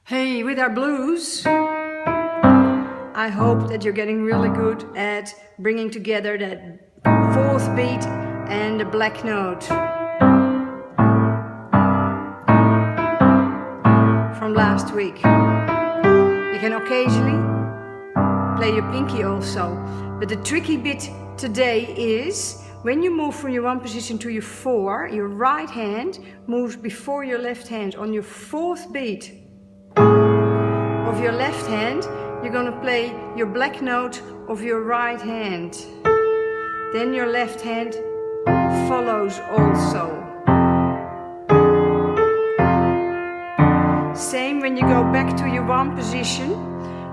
Hey, with our blues, I hope that you're getting really good at bringing together that fourth beat and the black note from last week. You can occasionally play your pinky also, but the tricky bit today is when you move from your one position to your four, your right hand moves before your left hand. On your fourth beat of your left hand, you're going to play your black note of your right hand. Then your left hand follows also. Same when you go back to your one position,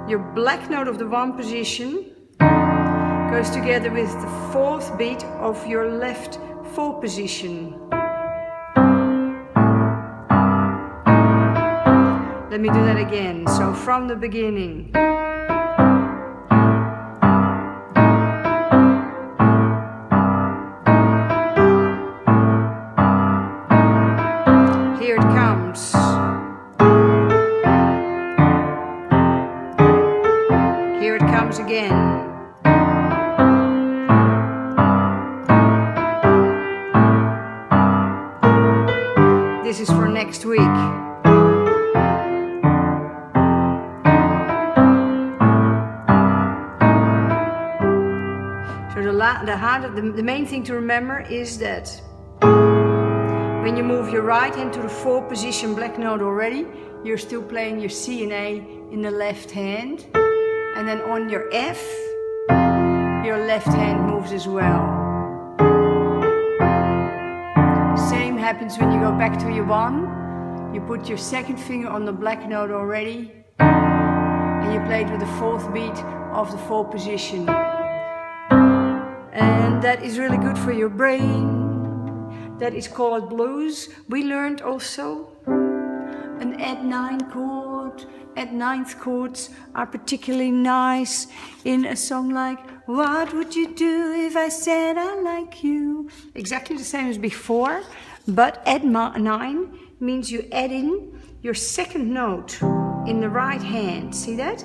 your black note of the one position goes together with the fourth beat of your left four position. Let me do that again. So from the beginning. Here it comes. Here it comes again. This is for next week. So the main thing to remember is that when you move your right hand to the four position black note already, you're still playing your C and A in the left hand. And then on your F, your left hand moves as well. Same happens when you go back to your one. You put your second finger on the black note already, and you play it with the fourth beat of the four position. And that is really good for your brain. That is called blues. We learned also an add 9 chord. Add ninth chords are particularly nice in a song like "What would you do if I said I like you?" Exactly the same as before, but add 9 means you add in your second note in the right hand. See that?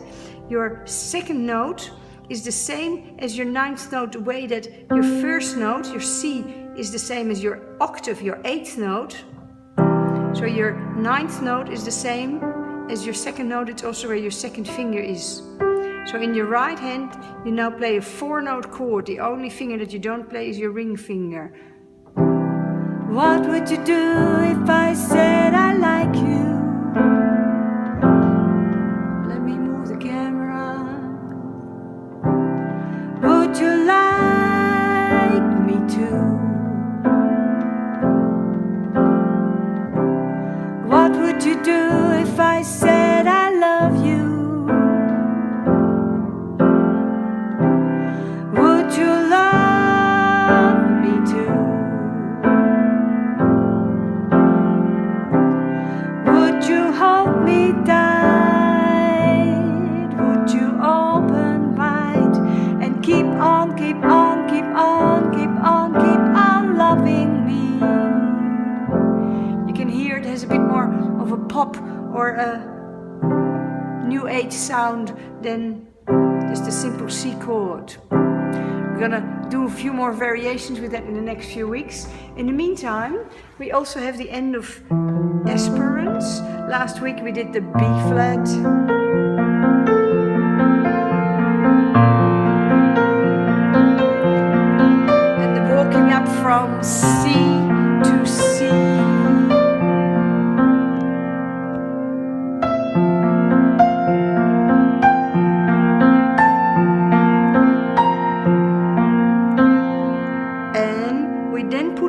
Your second note is the same as your ninth note, the way that your first note, your C, is the same as your octave, your eighth note. So your ninth note is the same as your second note. It's also where your second finger is. So in your right hand, you now play a 4-note chord. The only finger that you don't play is your ring finger. What would you do if I said I like you? Let me move the camera. Would you like me to? What would you do if I said I love you? Would you love me too? Would you hold me tight? Would you open wide and keep on, keep on, keep on, keep on, keep on loving me? You can hear it has a bit more of a pop or a new age sound than just a simple C chord. We're gonna do a few more variations with that in the next few weeks. In the meantime, we also have the end of Esperance. Last week we did the B flat. And the walking up from C to C.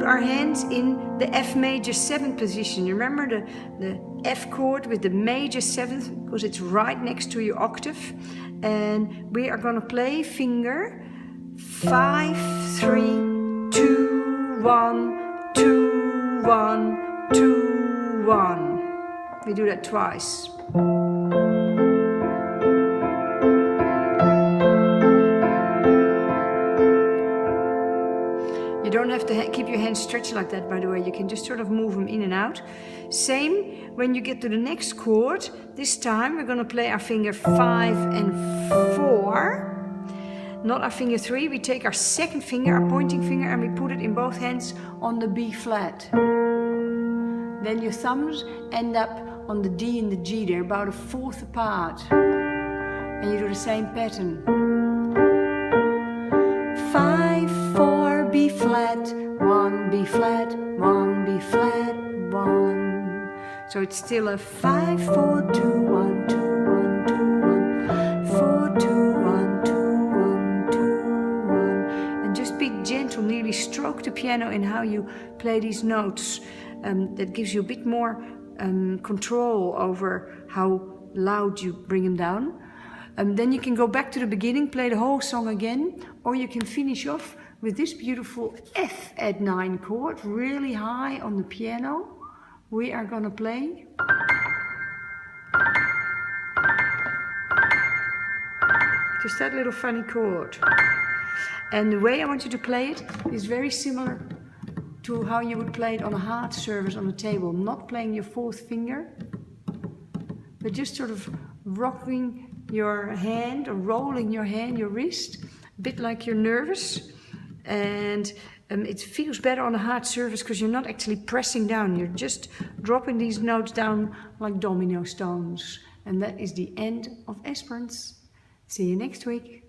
Our hands in the F major 7th position. You remember the F chord with the major 7th, because it's right next to your octave. And we are going to play finger 5, 3, 2, 1, 2, 1, 2, 1. We do that twice. You don't have to keep your hands stretched like that, by the way. You can just sort of move them in and out. Same when you get to the next chord. This time we're going to play our finger 5 and 4. Not our finger 3. We take our second finger, our pointing finger, and we put it in both hands on the B flat. Then your thumbs end up on the D and the G. They're about 1/4 apart. And you do the same pattern. 5, 4, B flat, 1, B flat, 1, B flat, 1. So it's still a 5, 4, 2, 1, 2, 1, 2, 1, 4, 2, 1, 2, 1, 2, 1. And just be gentle, nearly stroke the piano in how you play these notes. That gives you a bit more control over how loud you bring them down. Then you can go back to the beginning, play the whole song again, or you can finish off with this beautiful F add 9 chord, really high on the piano. We are gonna play. Just that little funny chord. And the way I want you to play it is very similar to how you would play it on a hard surface on the table. Not playing your 4th finger, but just sort of rocking your hand or rolling your hand, your wrist, a bit like you're nervous. And it feels better on a hard surface because you're not actually pressing down. You're just dropping these notes down like domino stones. And that is the end of Esperance. See you next week.